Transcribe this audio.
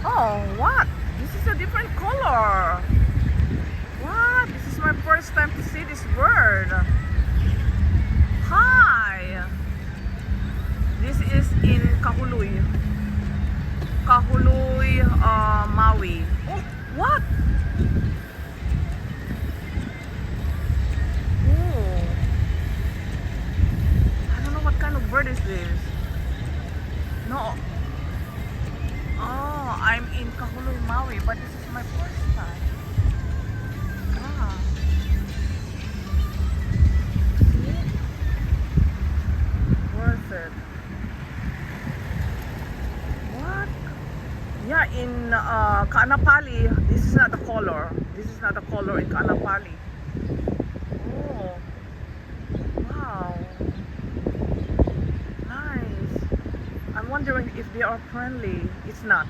Oh, what? This is a different color. What? This is my first time to see this bird. Hi. This is in Kahului Maui. Oh, what? Oh, I don't know what kind of bird is this. No. Oh, I'm in Kahului Maui, but this is my first time. Ah, worth it. What? Yeah, in Kaanapali, this is not the color. This is not the color in Kaanapali. Oh, wow. Nice. I'm wondering if they are friendly. It's not.